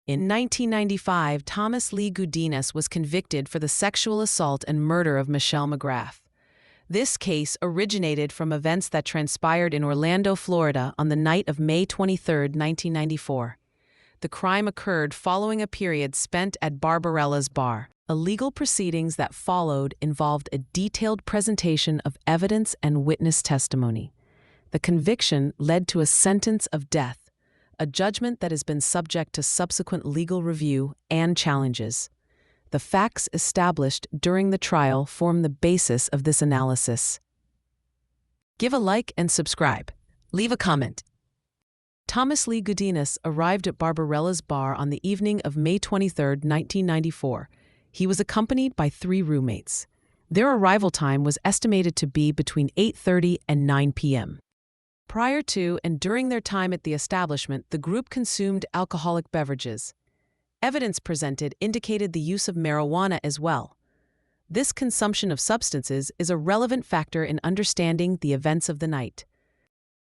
In 1995, Thomas Lee Gudinas was convicted for the sexual assault and murder of Michelle McGrath. This case originated from events that transpired in Orlando, Florida on the night of May 23, 1994. The crime occurred following a period spent at Barbarella's bar. Illegal proceedings that followed involved a detailed presentation of evidence and witness testimony. The conviction led to a sentence of death, a judgment that has been subject to subsequent legal review and challenges. The facts established during the trial form the basis of this analysis. Give a like and subscribe. Leave a comment. Thomas Lee Gudinas arrived at Barbarella's bar on the evening of May 23, 1994. He was accompanied by 3 roommates. Their arrival time was estimated to be between 8:30 and 9 p.m. Prior to and during their time at the establishment, the group consumed alcoholic beverages. Evidence presented indicated the use of marijuana as well. This consumption of substances is a relevant factor in understanding the events of the night.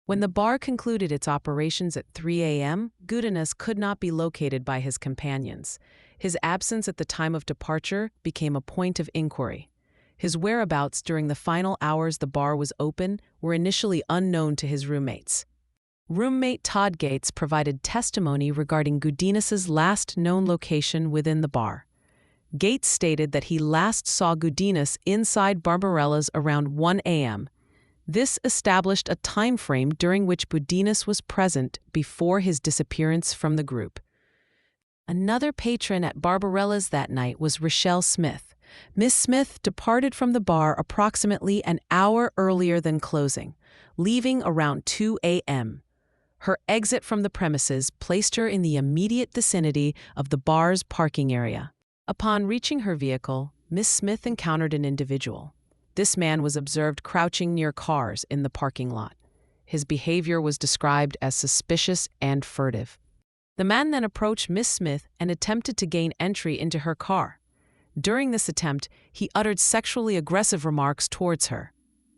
When the bar concluded its operations at 3 a.m., Gudinas could not be located by his companions. His absence at the time of departure became a point of inquiry. His whereabouts during the final hours the bar was open were initially unknown to his roommates. Roommate Todd Gates provided testimony regarding Gudinas's last known location within the bar. Gates stated that he last saw Gudinas inside Barbarella's around 1 a.m. This established a time frame during which Gudinas was present before his disappearance from the group. Another patron at Barbarella's that night was Rochelle Smith. Miss Smith departed from the bar approximately an hour earlier than closing, leaving around 2 a.m. Her exit from the premises placed her in the immediate vicinity of the bar's parking area. Upon reaching her vehicle, Miss Smith encountered an individual. This man was observed crouching near cars in the parking lot. His behavior was described as suspicious and furtive. The man then approached Miss Smith and attempted to gain entry into her car. During this attempt, he uttered sexually aggressive remarks towards her.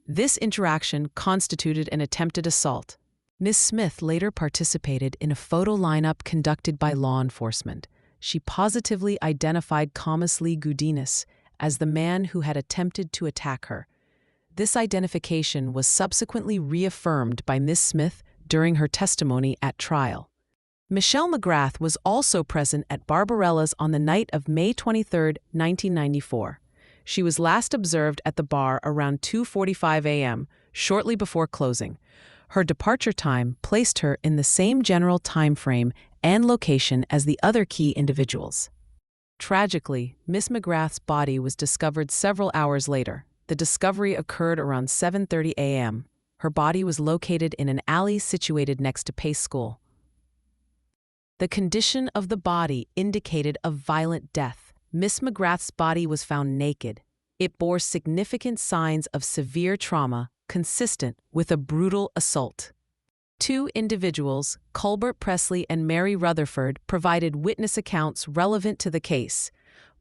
This interaction constituted an attempted assault. Miss Smith later participated in a photo lineup conducted by law enforcement. She positively identified Thomas Lee Gudinas as the man who had attempted to attack her. This identification was subsequently reaffirmed by Miss Smith during her testimony at trial. Michelle McGrath was also present at Barbarella's on the night of May 23, 1994. She was last observed at the bar around 2:45 a.m., shortly before closing. Her departure time placed her in the same general time frame and location as the other key individuals. Tragically, Miss McGrath's body was discovered several hours later. The discovery occurred around 7:30 a.m. Her body was located in an alley situated next to Pace School. The condition of the body indicated a violent death. Miss McGrath's body was found naked. It bore significant signs of severe trauma consistent with a brutal assault. 2 individuals, Colbert Presley and Mary Rutherford, provided witness accounts relevant to the case.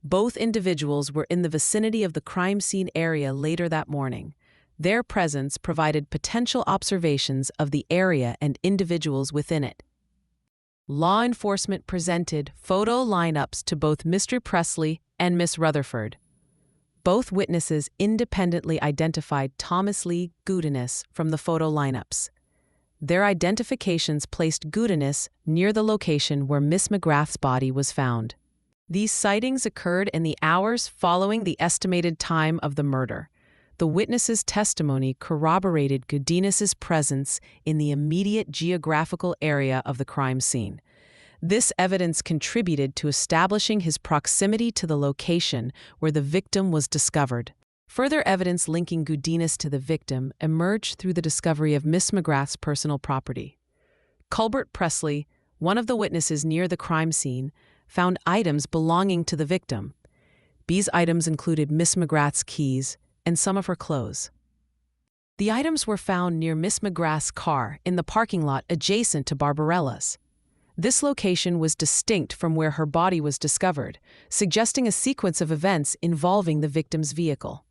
Both individuals were in the vicinity of the crime scene area later that morning. Their presence provided potential observations of the area and individuals within it. Law enforcement presented photo lineups to both Mr. Presley and Miss Rutherford. Both witnesses independently identified Thomas Lee Gudinas from the photo lineups. Their identifications placed Gudinas near the location where Miss McGrath's body was found. These sightings occurred in the hours following the estimated time of the murder. The witnesses' testimony corroborated Gudinas's presence in the immediate geographical area of the crime scene. This evidence contributed to establishing his proximity to the location where the victim was discovered. Further evidence linking Gudinas to the victim emerged through the discovery of Miss McGrath's personal property. Colbert Presley, one of the witnesses near the crime scene, found items belonging to the victim. These items included Miss McGrath's keys and some of her clothes. The items were found near Miss McGrath's car in the parking lot adjacent to Barbarella's. This location was distinct from where her body was discovered, suggesting a sequence of events involving the victim's vehicle.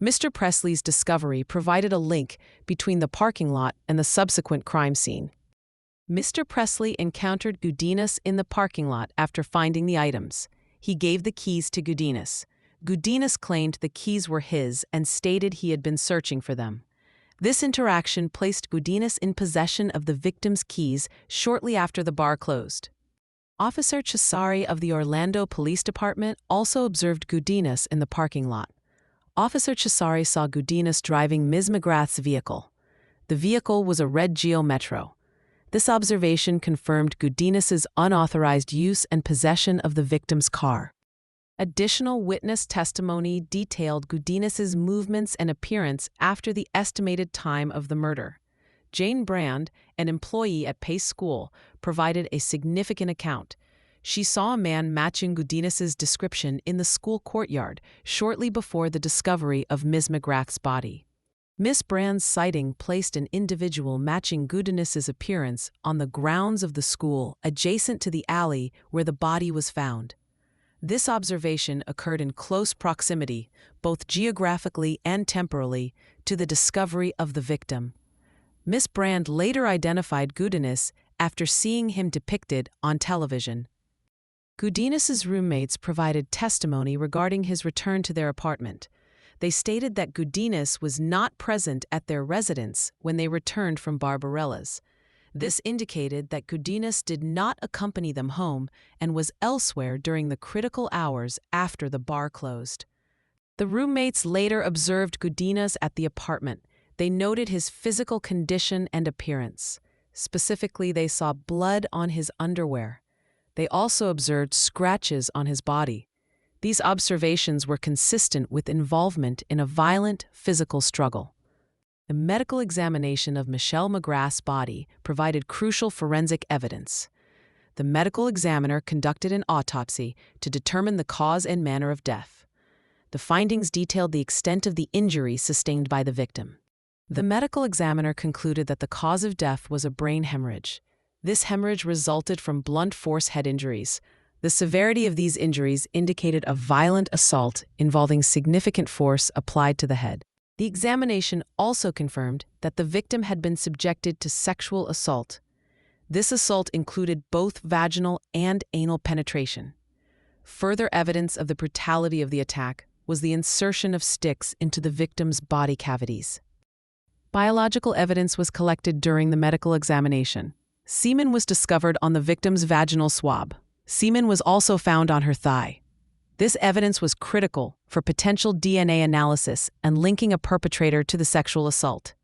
Mr. Presley's discovery provided a link between the parking lot and the subsequent crime scene. Mr. Presley encountered Gudinas in the parking lot after finding the items. He gave the keys to Gudinas. Gudinas claimed the keys were his and stated he had been searching for them. This interaction placed Gudinas in possession of the victim's keys shortly after the bar closed. Officer Cesari of the Orlando Police Department also observed Gudinas in the parking lot. Officer Cesari saw Gudinas driving Ms. McGrath's vehicle. The vehicle was a red Geo Metro. This observation confirmed Gudinas's unauthorized use and possession of the victim's car. Additional witness testimony detailed Gudinas's movements and appearance after the estimated time of the murder. Jane Brand, an employee at Pace School, provided a significant account. She saw a man matching Gudinas's description in the school courtyard shortly before the discovery of Ms. McGrath's body. Miss Brand's sighting placed an individual matching Gudinas's appearance on the grounds of the school adjacent to the alley where the body was found. This observation occurred in close proximity, both geographically and temporally, to the discovery of the victim. Miss Brand later identified Gudinas after seeing him depicted on television. Gudinas's roommates provided testimony regarding his return to their apartment. They stated that Gudinas was not present at their residence when they returned from Barbarella's. This indicated that Gudinas did not accompany them home and was elsewhere during the critical hours after the bar closed. The roommates later observed Gudinas at the apartment. They noted his physical condition and appearance. Specifically, they saw blood on his underwear. They also observed scratches on his body. These observations were consistent with involvement in a violent physical struggle. A medical examination of Michelle McGrath's body provided crucial forensic evidence. The medical examiner conducted an autopsy to determine the cause and manner of death. The findings detailed the extent of the injury sustained by the victim. The medical examiner concluded that the cause of death was a brain hemorrhage. This hemorrhage resulted from blunt force head injuries. The severity of these injuries indicated a violent assault involving significant force applied to the head. The examination also confirmed that the victim had been subjected to sexual assault. This assault included both vaginal and anal penetration. Further evidence of the brutality of the attack was the insertion of sticks into the victim's body cavities. Biological evidence was collected during the medical examination. Semen was discovered on the victim's vaginal swab. Semen was also found on her thigh. This evidence was critical for potential DNA analysis and linking a perpetrator to the sexual assault.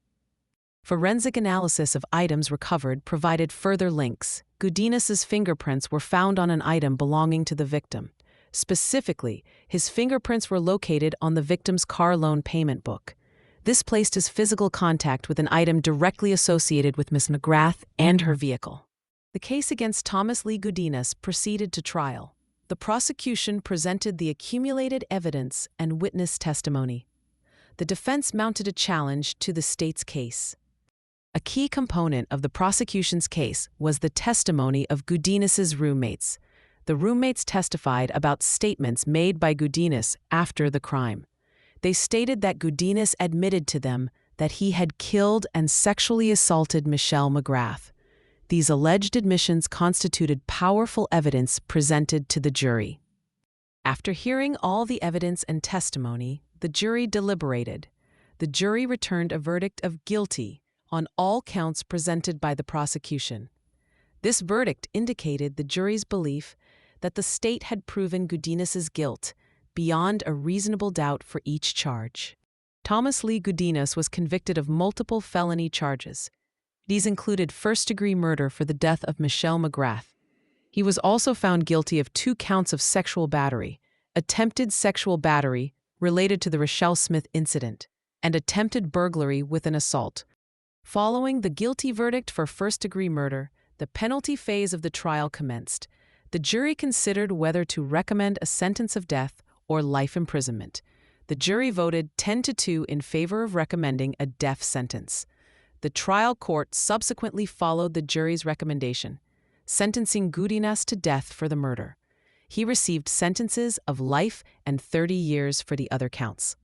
Forensic analysis of items recovered provided further links. Gudinas's fingerprints were found on an item belonging to the victim. Specifically, his fingerprints were located on the victim's car loan payment book. This placed his physical contact with an item directly associated with Ms. McGrath and her vehicle. The case against Thomas Lee Gudinas proceeded to trial. The prosecution presented the accumulated evidence and witness testimony. The defense mounted a challenge to the state's case. A key component of the prosecution's case was the testimony of Gudinas's roommates. The roommates testified about statements made by Gudinas after the crime. They stated that Gudinas admitted to them that he had killed and sexually assaulted Michelle McGrath. These alleged admissions constituted powerful evidence presented to the jury. After hearing all the evidence and testimony, the jury deliberated. The jury returned a verdict of guilty on all counts presented by the prosecution. This verdict indicated the jury's belief that the state had proven Gudinas's guilt beyond a reasonable doubt for each charge. Thomas Lee Gudinas was convicted of multiple felony charges. These included first-degree murder for the death of Michelle McGrath. He was also found guilty of 2 counts of sexual battery, attempted sexual battery related to the Rochelle Smith incident, and attempted burglary with an assault. Following the guilty verdict for first-degree murder, the penalty phase of the trial commenced. The jury considered whether to recommend a sentence of death or life imprisonment. The jury voted 10-2 in favor of recommending a death sentence. The trial court subsequently followed the jury's recommendation, sentencing Gudinas to death for the murder. He received sentences of life and 30 years for the other counts.